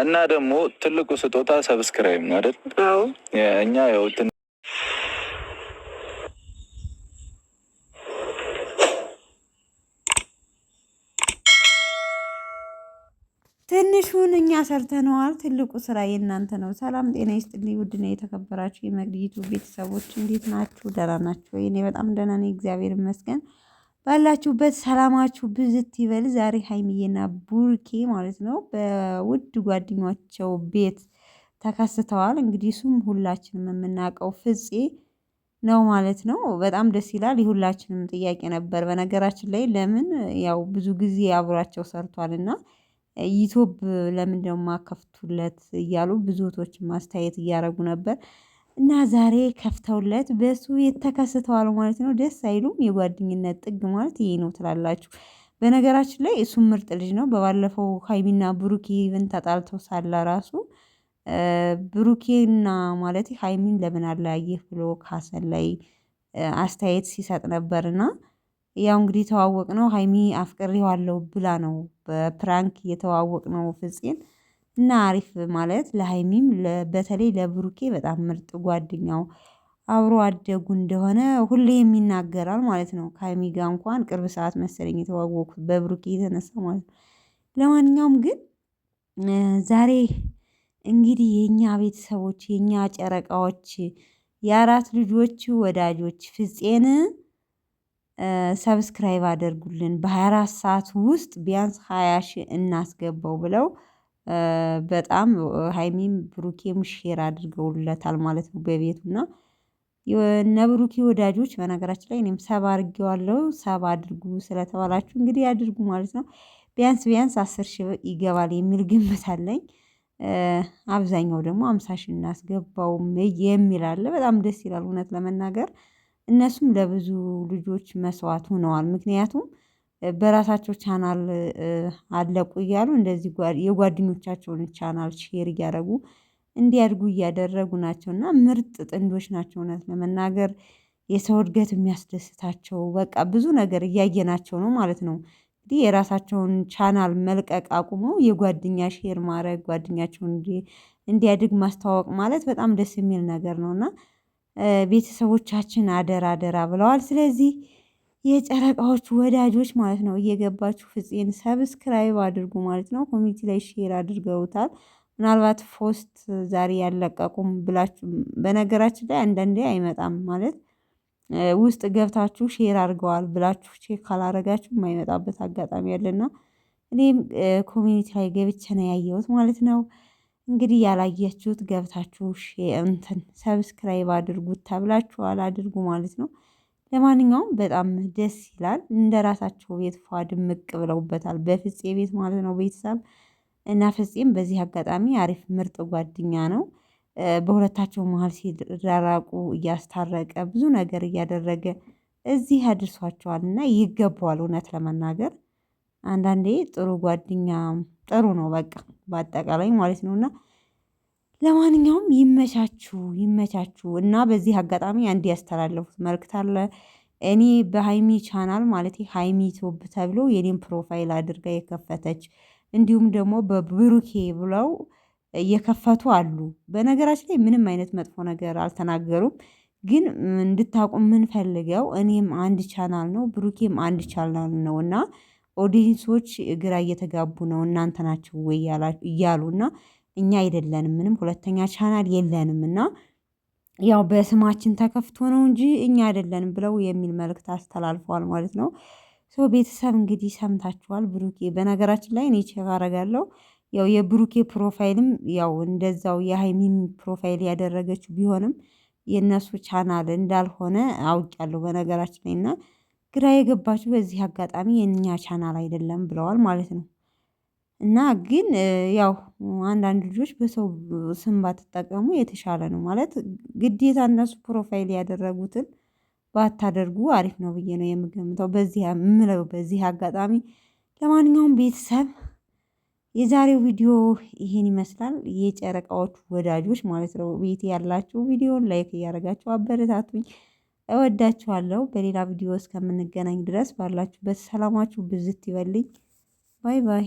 እና ደግሞ ትልቁ ስጦታ ሰብስክራይብ ነው አይደል? አዎ። እኛ ያው ትንሹን እኛ ሰርተነዋል። ትልቁ ስራ የእናንተ ነው። ሰላም ጤና ይስጥልኝ። ውድና የተከበራችሁ የመግቢቱ ቤተሰቦች እንዴት ናችሁ? ደህና ናችሁ ወይ? እኔ በጣም ደህና ነኝ፣ እግዚአብሔር ይመስገን። ባላችሁበት ሰላማችሁ ብዝት ይበል። ዛሬ ሀይሚዬና ቡርኬ ማለት ነው በውድ ጓደኛቸው ቤት ተከስተዋል። እንግዲህ እሱም ሁላችንም የምናውቀው ፍፄ ነው ማለት ነው። በጣም ደስ ይላል። የሁላችንም ጥያቄ ነበር በነገራችን ላይ ለምን ያው ብዙ ጊዜ አብሯቸው ሰርቷልና ዩቲዩብ ለምንድነው የማከፍቱለት እያሉ ብዙ እህቶች ማስተያየት እያደረጉ ነበር። እና ዛሬ ከፍተውለት በሱ የተከስተዋል ማለት ነው። ደስ አይሉም? የጓደኝነት ጥግ ማለት ይሄ ነው ትላላችሁ። በነገራችን ላይ እሱም ምርጥ ልጅ ነው። በባለፈው ሀይሚና ብሩኬ ኢቭን ተጣልተው ሳለ ራሱ ብሩኬና ማለት ሀይሚን ለምን አለያየህ ብሎ ካሰን ላይ አስተያየት ሲሰጥ ነበርና ያው እንግዲህ የተዋወቅ ነው ሀይሚ አፍቅሬዋለሁ ብላ ነው በፕራንክ የተዋወቅ ነው ፍፄን እና አሪፍ ማለት ለሀይሚም በተለይ ለብሩኬ በጣም ምርጥ ጓደኛው አብሮ አደጉ እንደሆነ ሁሌ የሚናገራል ማለት ነው። ከሀይሚ ጋር እንኳን ቅርብ ሰዓት መሰለኝ የተዋወቁት በብሩኬ የተነሳ ማለት ነው። ለማንኛውም ግን ዛሬ እንግዲህ የኛ ቤተሰቦች የኛ ጨረቃዎች የአራት ልጆች ወዳጆች ፍፄን ሰብስክራይብ አድርጉልን በ24 ሰዓት ውስጥ ቢያንስ 20 ሺህ እናስገባው ብለው በጣም ሀይሚም ብሩኬም ሼር አድርገውለታል ማለት ነው በቤቱና የነ ብሩኬ ወዳጆች በነገራችን ላይ እኔም ሰብ አድርጌዋለሁ። ሰብ አድርጉ ስለተባላችሁ እንግዲህ አድርጉ ማለት ነው። ቢያንስ 10 ሺህ ይገባል የሚል ግምት አለኝ። አብዛኛው ደግሞ 50 ሺህ እናስገባው የሚል አለ። በጣም ደስ ይላል እውነት ለመናገር እነሱም ለብዙ ልጆች መስዋዕት ሆነዋል። ምክንያቱም በራሳቸው ቻናል አለቁ እያሉ እንደዚህ የጓደኞቻቸውን ቻናል ሼር እያደረጉ እንዲያድጉ እያደረጉ ናቸው እና ምርጥ ጥንዶች ናቸው። እውነት ለመናገር የሰው እድገት የሚያስደስታቸው በቃ ብዙ ነገር እያየናቸው ነው ማለት ነው። እንግዲህ የራሳቸውን ቻናል መልቀቅ አቁመው የጓደኛ ሼር ማድረግ ጓደኛቸውን እንዲያድግ ማስተዋወቅ ማለት በጣም ደስ የሚል ነገር ነው እና ቤተሰቦቻችን አደራ አደራ ብለዋል። ስለዚህ የጨረቃዎቹ ወዳጆች ማለት ነው እየገባችሁ ፍፄን ሰብስክራይብ አድርጉ ማለት ነው። ኮሚኒቲ ላይ ሼር አድርገውታል። ምናልባት ፖስት ዛሬ ያለቀቁም ብላችሁ በነገራችን ላይ አንዳንዴ አይመጣም ማለት ውስጥ ገብታችሁ ሼር አድርገዋል ብላችሁ ቼክ ካላረጋችሁ የማይመጣበት አጋጣሚ አለና እኔም ኮሚኒቲ ላይ ገብቼ ነው ያየሁት ማለት ነው። እንግዲህ ያላያችሁት ገብታችሁ እንትን ሰብስክራይብ አድርጉት ተብላችኋል፣ አድርጉ ማለት ነው። ለማንኛውም በጣም ደስ ይላል። እንደራሳቸው ቤት ፏ ድምቅ ብለውበታል በፍፄ ቤት ማለት ነው ቤተሰብ እና ፍፄም በዚህ አጋጣሚ አሪፍ ምርጥ ጓደኛ ነው። በሁለታቸው መሀል ሲራራቁ እያስታረቀ ብዙ ነገር እያደረገ እዚህ አድርሷቸዋል እና ይገባዋል። እውነት ለመናገር አንዳንዴ ጥሩ ጓደኛ ጥሩ ነው በቃ በአጠቃላይ ማለት ነው እና ለማንኛውም ይመቻችሁ እና በዚህ አጋጣሚ አንድ ያስተላለፉት መልእክት አለ። እኔ በሀይሚ ቻናል ማለት ሀይሚ ዩቲዩብ ተብሎ የኔም ፕሮፋይል አድርጋ የከፈተች እንዲሁም ደግሞ በብሩኬ ብለው እየከፈቱ አሉ። በነገራችን ላይ ምንም አይነት መጥፎ ነገር አልተናገሩም። ግን እንድታውቁ የምንፈልገው እኔም አንድ ቻናል ነው ብሩኬም አንድ ቻናል ነው እና ኦዲየንሶች ግራ እየተጋቡ ነው እናንተ ናችሁ ወይ እያሉ እና እኛ አይደለንም ምንም ሁለተኛ ቻናል የለንም እና ያው በስማችን ተከፍቶ ነው እንጂ እኛ አይደለንም ብለው የሚል መልእክት አስተላልፈዋል ማለት ነው። ሶ ቤተሰብ እንግዲህ ሰምታችኋል። ብሩኬ በነገራችን ላይ እኔ ቼክ አደርጋለሁ ያው የብሩኬ ፕሮፋይልም ያው እንደዛው የሀይሚም ፕሮፋይል ያደረገችው ቢሆንም የእነሱ ቻናል እንዳልሆነ አውቄያለሁ በነገራችን ላይ እና ግራ የገባችሁ በዚህ አጋጣሚ የእኛ ቻናል አይደለም ብለዋል ማለት ነው። እና ግን ያው አንዳንድ ልጆች በሰው ስም ባትጠቀሙ የተሻለ ነው ማለት ግዴታ እነሱ ፕሮፋይል ያደረጉትን ባታደርጉ አሪፍ ነው ብዬ ነው የምገምተው በዚህ አጋጣሚ። ለማንኛውም ቤተሰብ የዛሬው ቪዲዮ ይሄን ይመስላል። የጨረቃዎቹ ወዳጆች ማለት ነው ቤት ያላችሁ ቪዲዮን ላይክ እያደረጋችሁ አበረታቱኝ። እወዳችኋለሁ። በሌላ ቪዲዮ እስከምንገናኝ ድረስ ባላችሁበት ሰላማችሁ ብዝት ይበልኝ። ባይ ባይ።